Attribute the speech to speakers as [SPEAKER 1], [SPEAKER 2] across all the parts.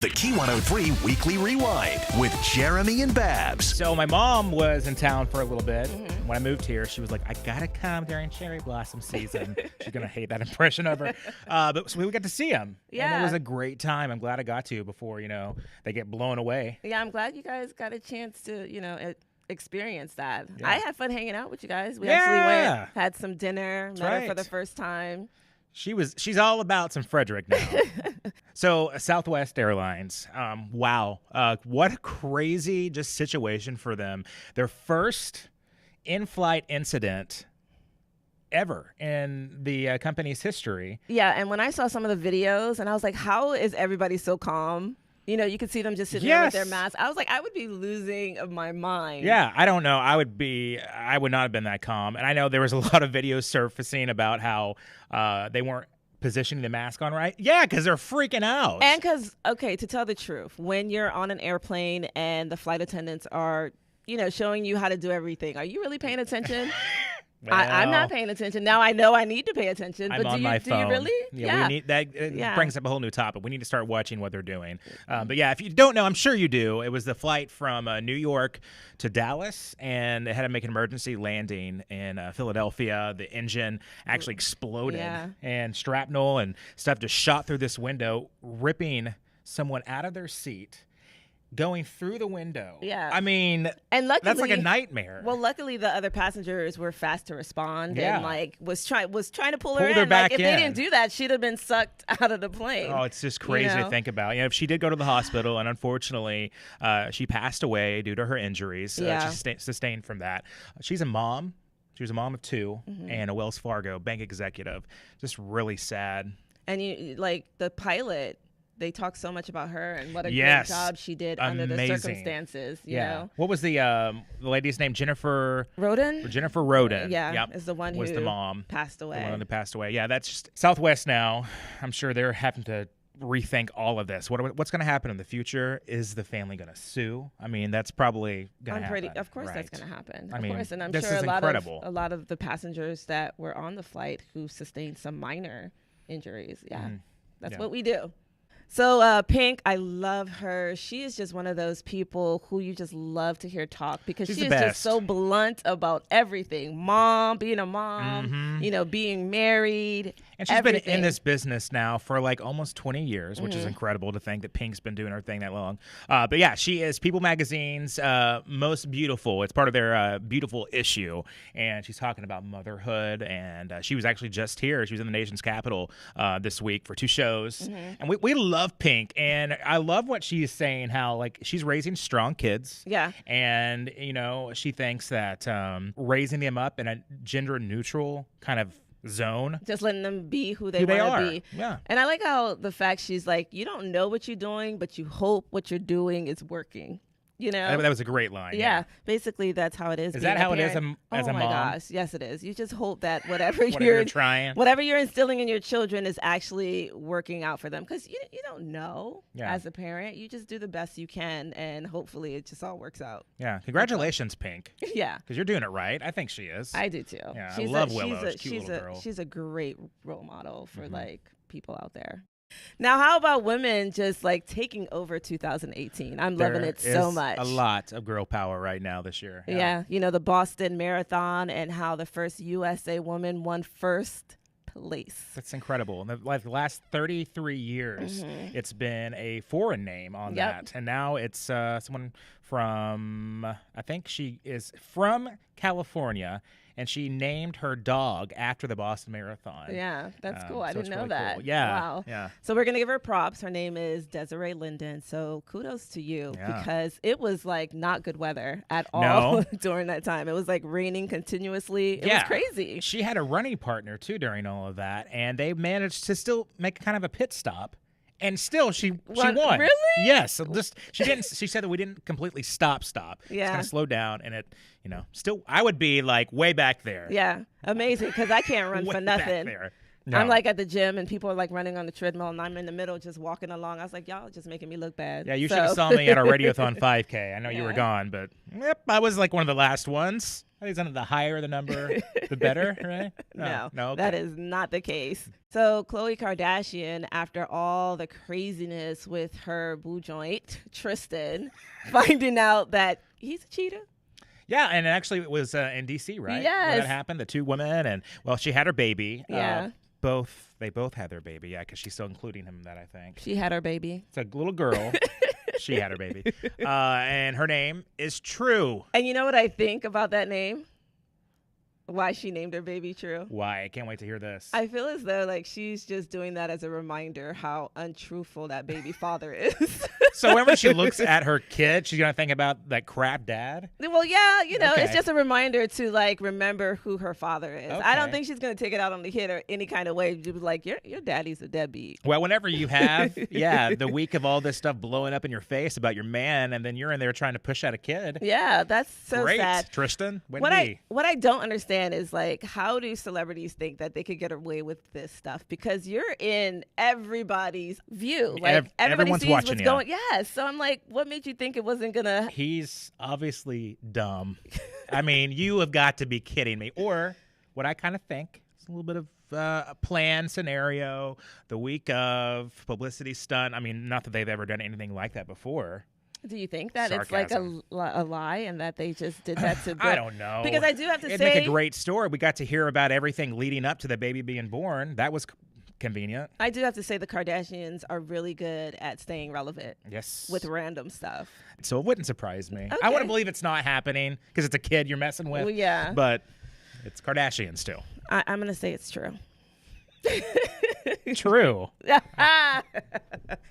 [SPEAKER 1] The Key 103 Weekly Rewind with Jeremy and Babs.
[SPEAKER 2] So my mom was in town for a little bit. When I moved here, she was like, I gotta come during cherry blossom season. She's gonna hate that impression of her. But so we got to see them.
[SPEAKER 3] Yeah.
[SPEAKER 2] And it was a great time. I'm glad I got to before, they get blown away.
[SPEAKER 3] Yeah, I'm glad you guys got a chance to, experience that.
[SPEAKER 2] Yeah.
[SPEAKER 3] I had fun hanging out with you guys. We
[SPEAKER 2] Yeah.
[SPEAKER 3] actually went, had some dinner, met her for
[SPEAKER 2] right.
[SPEAKER 3] the first time.
[SPEAKER 2] She's all about some Frederick now. So Southwest Airlines, wow. What a crazy just situation for them. Their first in-flight incident ever in the company's history.
[SPEAKER 3] Yeah, and when I saw some of the videos, and I was like, how is everybody so calm? You could see them just sitting there with their masks. I was like, I would be losing my mind.
[SPEAKER 2] Yeah, I don't know. I would not have been that calm. And I know there was a lot of videos surfacing about how they weren't positioning the mask on right. Yeah, because they're freaking out.
[SPEAKER 3] And because, to tell the truth, when you're on an airplane and the flight attendants are, showing you how to do everything, are you really paying attention?
[SPEAKER 2] Well,
[SPEAKER 3] I'm not paying attention. Now I know I need to pay attention.
[SPEAKER 2] I'm
[SPEAKER 3] But
[SPEAKER 2] on my phone.
[SPEAKER 3] do you really?
[SPEAKER 2] Yeah. We need that. It brings up a whole new topic. We need to start watching what they're doing. But yeah, if you don't know, I'm sure you do. It was the flight from New York to Dallas, and they had to make an emergency landing in Philadelphia. The engine actually exploded, and shrapnel and stuff just shot through this window, ripping someone out of their seat. Going through the window.
[SPEAKER 3] Yeah.
[SPEAKER 2] I mean,
[SPEAKER 3] and luckily,
[SPEAKER 2] that's like a nightmare.
[SPEAKER 3] Well, luckily the other passengers were fast to respond and was trying to pull her
[SPEAKER 2] Pulled her
[SPEAKER 3] in.
[SPEAKER 2] back
[SPEAKER 3] if
[SPEAKER 2] in.
[SPEAKER 3] They didn't do that, she'd have been sucked out of the plane.
[SPEAKER 2] Oh, it's just crazy to think about. If she did go to the hospital, and unfortunately, she passed away due to her injuries. She sustained from that. She's a mom. She was a mom of two and a Wells Fargo bank executive. Just really sad.
[SPEAKER 3] And the pilot. They talk so much about her and what a great job she did under the circumstances. You know?
[SPEAKER 2] What was the lady's name? Jennifer
[SPEAKER 3] Roden.
[SPEAKER 2] Jennifer Roden.
[SPEAKER 3] Yeah, is the one
[SPEAKER 2] was
[SPEAKER 3] who
[SPEAKER 2] the mom
[SPEAKER 3] passed away.
[SPEAKER 2] The one that passed away. Yeah, that's just Southwest now. I'm sure they're having to rethink all of this. What's going to happen in the future? Is the family going to sue? I mean, that's probably going to happen.
[SPEAKER 3] Of course,
[SPEAKER 2] right?
[SPEAKER 3] that's going to happen.
[SPEAKER 2] I mean,
[SPEAKER 3] of course, and I'm
[SPEAKER 2] this
[SPEAKER 3] sure
[SPEAKER 2] is
[SPEAKER 3] a lot of the passengers that were on the flight who sustained some minor injuries. Yeah, that's what we do. So Pink, I love her. She is just one of those people who you just love to hear talk because she is just so blunt about everything. Being a mom, being married.
[SPEAKER 2] And she's been in this business now for like almost 20 years, which is incredible to think that Pink's been doing her thing that long. But yeah, she is People Magazine's most beautiful. It's part of their beautiful issue. And she's talking about motherhood. And she was actually just here. She was in the nation's capital this week for 2 shows. And we love Pink. And I love what she's saying, how like she's raising strong kids.
[SPEAKER 3] Yeah.
[SPEAKER 2] And, she thinks that raising them up in a gender neutral kind of zone,
[SPEAKER 3] just letting them be who they want to be.
[SPEAKER 2] Yeah.
[SPEAKER 3] And I like how the fact she's like, you don't know what you're doing, but you hope what you're doing is working. That
[SPEAKER 2] was a great line.
[SPEAKER 3] Yeah. Basically, that's how it is.
[SPEAKER 2] Is that how it is as a mom?
[SPEAKER 3] Oh my gosh, yes, it is. You just hope that whatever
[SPEAKER 2] you're trying,
[SPEAKER 3] whatever you're instilling in your children is actually working out for them. Because you don't know as a parent. You just do the best you can, and hopefully it just all works out.
[SPEAKER 2] Yeah. Congratulations, Pink.
[SPEAKER 3] Yeah.
[SPEAKER 2] Because you're doing it right. I think she is.
[SPEAKER 3] I do too.
[SPEAKER 2] Yeah. I love Willow. She's a cute little girl.
[SPEAKER 3] She's a great role model for people out there. Now, how about women just like taking over 2018? I'm loving it so much.
[SPEAKER 2] A lot of girl power right now this year.
[SPEAKER 3] Yeah. The Boston Marathon and how the first USA woman won first place.
[SPEAKER 2] That's incredible. In the last 33 years, it's been a foreign name on that. And now it's someone from, I think she is from California. And she named her dog after the Boston Marathon.
[SPEAKER 3] Yeah, that's cool. I didn't know
[SPEAKER 2] really
[SPEAKER 3] that.
[SPEAKER 2] Cool. Yeah.
[SPEAKER 3] Wow.
[SPEAKER 2] Yeah.
[SPEAKER 3] So we're going to give her props. Her name is Desiree Linden. So kudos to you because it was like not good weather at all during that time. It was like raining continuously. It was crazy.
[SPEAKER 2] She had a running partner too during all of that. And they managed to still make kind of a pit stop. And still, she won.
[SPEAKER 3] Really?
[SPEAKER 2] Yes. So she said that we didn't completely stop.
[SPEAKER 3] Yeah.
[SPEAKER 2] It's kind of slowed down, and it, still, I would be like way back there.
[SPEAKER 3] Yeah. Amazing, because I can't run for nothing.
[SPEAKER 2] No.
[SPEAKER 3] I'm like at the gym and people are like running on the treadmill and I'm in the middle just walking along. I was like, y'all just making me look bad.
[SPEAKER 2] Yeah, you should have saw me at our Radiothon 5K. I know you were
[SPEAKER 3] Yeah.
[SPEAKER 2] gone, but yep, I was like one of the last ones. I think the higher the number, the better, right?
[SPEAKER 3] No,
[SPEAKER 2] okay.
[SPEAKER 3] that is not the case. So Khloe Kardashian, after all the craziness with her boo joint, Tristan, finding out that he's a cheater.
[SPEAKER 2] Yeah, and actually it was in D.C., right?
[SPEAKER 3] Yes.
[SPEAKER 2] When that happened, the two women, and well, she had her baby.
[SPEAKER 3] Yeah.
[SPEAKER 2] They both had their baby, yeah, because she's still including him in that, I think.
[SPEAKER 3] She had her baby.
[SPEAKER 2] It's a little girl. She had her baby. And her name is True.
[SPEAKER 3] And you know what I think about that name? Why she named her baby True?
[SPEAKER 2] Why? I can't wait to hear this.
[SPEAKER 3] I feel as though like she's just doing that as a reminder how untruthful that baby father is.
[SPEAKER 2] So whenever she looks at her kid, she's going to think about that crap dad?
[SPEAKER 3] Well, yeah,
[SPEAKER 2] Okay.
[SPEAKER 3] it's just a reminder to like remember who her father is. I don't
[SPEAKER 2] Okay.
[SPEAKER 3] think she's going to take it out on the kid or any kind of way. She was like, your daddy's a deadbeat.
[SPEAKER 2] Well, whenever you have, the week of all this stuff blowing up in your face about your man, and then you're in there trying to push out a kid.
[SPEAKER 3] Yeah, that's so
[SPEAKER 2] Great,
[SPEAKER 3] sad.
[SPEAKER 2] Tristan.
[SPEAKER 3] What I don't understand is like, how do celebrities think that they could get away with this stuff? Because you're in everybody's view. Like everybody
[SPEAKER 2] everyone's
[SPEAKER 3] sees
[SPEAKER 2] watching
[SPEAKER 3] what's
[SPEAKER 2] you.
[SPEAKER 3] going. Yeah. So I'm like, what made you think it wasn't gonna?
[SPEAKER 2] He's obviously dumb. I mean, you have got to be kidding me. Or what I kind of think is a little bit of a planned scenario, the week of publicity stunt. I mean, not that they've ever done anything like that before.
[SPEAKER 3] Do you think that
[SPEAKER 2] Sarcasm.
[SPEAKER 3] it's like a lie and that they just did that to?
[SPEAKER 2] I don't know.
[SPEAKER 3] Because I do have to
[SPEAKER 2] It'd
[SPEAKER 3] say,
[SPEAKER 2] make a great story. We got to hear about everything leading up to the baby being born. That was convenient.
[SPEAKER 3] I do have to say the Kardashians are really good at staying relevant.
[SPEAKER 2] Yes.
[SPEAKER 3] With random stuff.
[SPEAKER 2] So it wouldn't surprise me. I
[SPEAKER 3] Okay.
[SPEAKER 2] want to believe it's not happening because it's a kid you're messing with.
[SPEAKER 3] Well, yeah.
[SPEAKER 2] But it's Kardashian still.
[SPEAKER 3] I'm gonna say it's true.
[SPEAKER 2] True.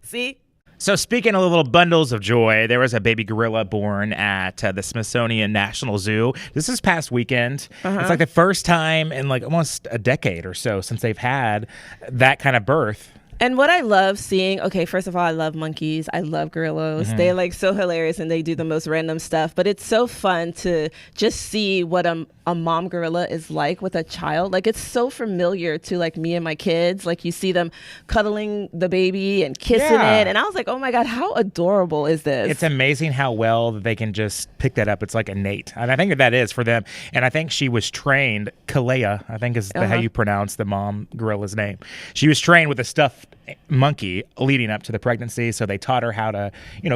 [SPEAKER 3] See?
[SPEAKER 2] So speaking of little bundles of joy, there was a baby gorilla born at the Smithsonian National Zoo. This is past weekend. It's like the first time in like almost a decade or so since they've had that kind of birth.
[SPEAKER 3] And what I love seeing, okay, first of all, I love monkeys. I love gorillas. They're like so hilarious and they do the most random stuff. But it's so fun to just see what a mom gorilla is like with a child. Like it's so familiar to like me and my kids. Like you see them cuddling the baby and kissing
[SPEAKER 2] Yeah.
[SPEAKER 3] it. And I was like, oh my God, how adorable is this?
[SPEAKER 2] It's amazing how well they can just pick that up. It's like innate. And I think that is for them. And I think she was trained, Kalea, I think is how you pronounce the mom gorilla's name. She was trained with a stuffed monkey leading up to the pregnancy. So they taught her how to,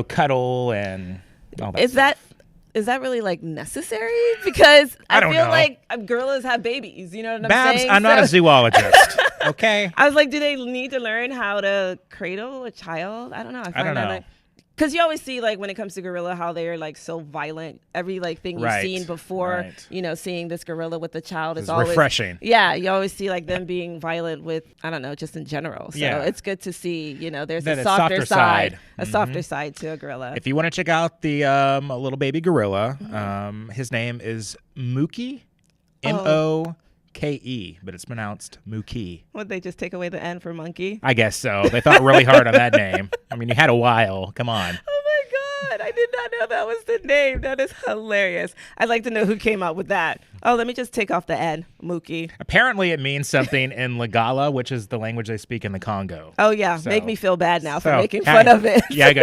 [SPEAKER 2] cuddle and all that.
[SPEAKER 3] Is that really like necessary? Because I
[SPEAKER 2] don't
[SPEAKER 3] feel
[SPEAKER 2] know.
[SPEAKER 3] like gorillas have babies. You know what I'm
[SPEAKER 2] Babs,
[SPEAKER 3] saying?
[SPEAKER 2] I'm not a zoologist. Okay.
[SPEAKER 3] I was like, do they need to learn how to cradle a child? I don't know. I
[SPEAKER 2] don't
[SPEAKER 3] that
[SPEAKER 2] know.
[SPEAKER 3] because you always see like when it comes to gorilla how they're like so violent. Every like thing you've
[SPEAKER 2] Right,
[SPEAKER 3] seen before,
[SPEAKER 2] right.
[SPEAKER 3] Seeing this gorilla with the child is
[SPEAKER 2] It's
[SPEAKER 3] always
[SPEAKER 2] refreshing.
[SPEAKER 3] Yeah, you always see like them being violent with I don't know, just in general. So
[SPEAKER 2] Yeah.
[SPEAKER 3] it's good to see there's
[SPEAKER 2] That
[SPEAKER 3] a
[SPEAKER 2] it's
[SPEAKER 3] softer
[SPEAKER 2] softer side.
[SPEAKER 3] a softer side to a gorilla.
[SPEAKER 2] If you want to check out the little baby gorilla, his name is Mookie, Moke, but it's pronounced Mookie.
[SPEAKER 3] Would they just take away the N for monkey?
[SPEAKER 2] I guess so. They thought really hard on that name. I mean, you had a while. Come on.
[SPEAKER 3] Oh my God, I did not know that was the name. That is hilarious. I'd like to know who came up with that. Oh, let me just take off the N, Mookie.
[SPEAKER 2] Apparently, it means something in Lingala, which is the language they speak in the Congo.
[SPEAKER 3] Oh yeah,
[SPEAKER 2] So-
[SPEAKER 3] make me feel bad now for
[SPEAKER 2] So,
[SPEAKER 3] making fun of it.
[SPEAKER 2] Yeah, I go.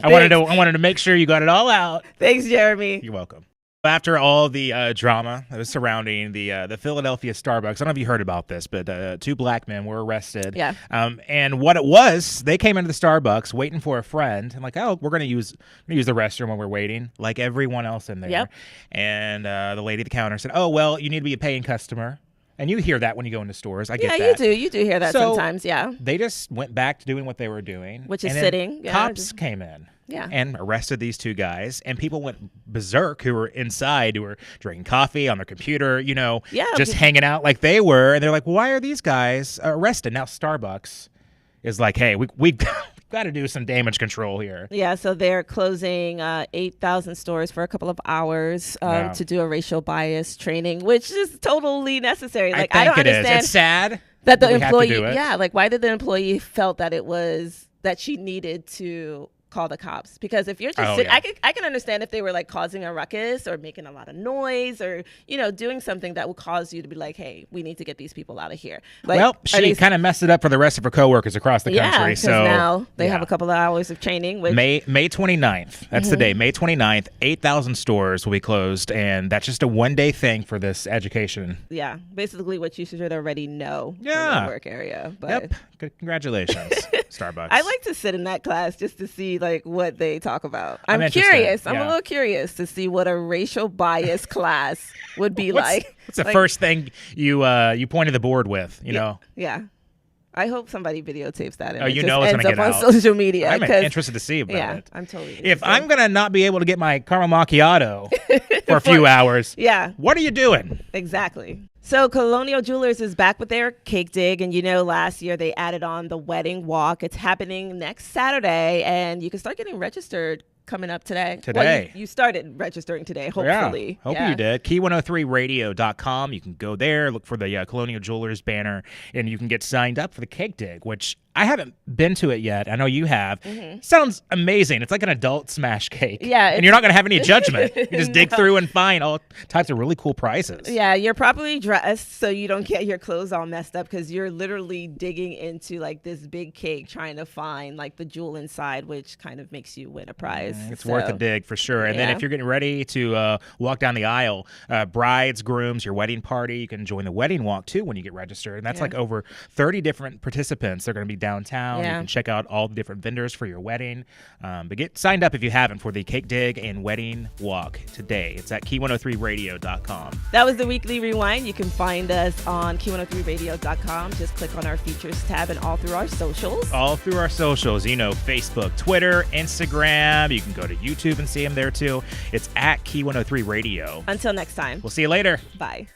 [SPEAKER 2] I wanted to make sure you got it all out.
[SPEAKER 3] Thanks, Jeremy.
[SPEAKER 2] You're welcome. After all the drama that was surrounding the Philadelphia Starbucks, I don't know if you heard about this, but two black men were arrested.
[SPEAKER 3] Yeah.
[SPEAKER 2] And what it was, they came into the Starbucks waiting for a friend, and like, oh, we're gonna use the restroom when we're waiting, like everyone else in there.
[SPEAKER 3] Yep.
[SPEAKER 2] And the lady at the counter said, oh, well, you need to be a paying customer. And you hear that when you go into stores. I get
[SPEAKER 3] Yeah,
[SPEAKER 2] that.
[SPEAKER 3] you do hear that
[SPEAKER 2] So,
[SPEAKER 3] sometimes. Yeah.
[SPEAKER 2] They just went back to doing what they were doing.
[SPEAKER 3] Which is
[SPEAKER 2] and then
[SPEAKER 3] sitting. Yeah,
[SPEAKER 2] Cops
[SPEAKER 3] just-
[SPEAKER 2] came in.
[SPEAKER 3] Yeah.
[SPEAKER 2] And arrested these two guys. And people went berserk who were inside, who were drinking coffee on their computer,
[SPEAKER 3] Yeah,
[SPEAKER 2] just hanging out like they were. And they're like, why are these guys arrested? Now Starbucks is like, hey, we've got to do some damage control here.
[SPEAKER 3] Yeah, so they're closing 8,000 stores for a couple of hours
[SPEAKER 2] Yeah.
[SPEAKER 3] to do a racial bias training, which is totally necessary. Like
[SPEAKER 2] I
[SPEAKER 3] I
[SPEAKER 2] think
[SPEAKER 3] don't
[SPEAKER 2] it is.
[SPEAKER 3] understand
[SPEAKER 2] It's sad
[SPEAKER 3] that the
[SPEAKER 2] we have to
[SPEAKER 3] employee,
[SPEAKER 2] do it.
[SPEAKER 3] yeah, like why did the employee felt that it was that she needed to call the cops, because if you're just I can understand if they were like causing a ruckus or making a lot of noise or doing something that would cause you to be like, hey, we need to get these people out of here. Like,
[SPEAKER 2] well, she kind of messed it up for the rest of her coworkers across the country. So
[SPEAKER 3] now they have a couple of hours of training. Which,
[SPEAKER 2] May 29th. That's the day. May 29th. 8,000 stores will be closed, and that's just a one-day thing for this education.
[SPEAKER 3] Yeah, basically what you should already know in the work area. But
[SPEAKER 2] yep. Congratulations, Starbucks.
[SPEAKER 3] I like to sit in that class just to see like what they talk about. I'm curious. I'm a little curious to see what a racial bias class would be like.
[SPEAKER 2] What's the first thing you pointed the board with? You know?
[SPEAKER 3] Yeah. I hope somebody videotapes that. And
[SPEAKER 2] it's going to get
[SPEAKER 3] on
[SPEAKER 2] out.
[SPEAKER 3] social media.
[SPEAKER 2] I'm interested to see about it.
[SPEAKER 3] I'm totally.
[SPEAKER 2] If I'm going to not be able to get my caramel macchiato for a few hours, what are you doing?
[SPEAKER 3] Exactly. So Colonial Jewelers is back with their cake dig. And last year they added on the wedding walk. It's happening next Saturday. And you can start getting registered coming up today. Well, you started registering today, hopefully.
[SPEAKER 2] Hope you did. Key103radio.com. You can go there, look for the Colonial Jewelers banner, and you can get signed up for the cake dig, which I haven't been to it yet. I know you have. Sounds amazing. It's like an adult smash cake.
[SPEAKER 3] Yeah.
[SPEAKER 2] And you're not going to have any judgment. You just dig through and find all types of really cool prices.
[SPEAKER 3] Yeah, you're properly dressed so you don't get your clothes all messed up, because you're literally digging into like this big cake trying to find like the jewel inside, which kind of makes you win a prize.
[SPEAKER 2] It's worth a dig for sure. And then if you're getting ready to walk down the aisle, brides, grooms, your wedding party, you can join the wedding walk too when you get registered. And that's like over 30 different participants. They're going to be downtown. You can check out all the different vendors for your wedding. But get signed up if you haven't for the cake dig and wedding walk today. It's at key103radio.com.
[SPEAKER 3] That was the Weekly Rewind. You can find us on key103radio.com. Just click on our features tab and all through our socials.
[SPEAKER 2] All through our socials, Facebook, Twitter, Instagram. You can go to YouTube and see them there too. It's at Key 103 Radio.
[SPEAKER 3] Until next time.
[SPEAKER 2] We'll see you later.
[SPEAKER 3] Bye.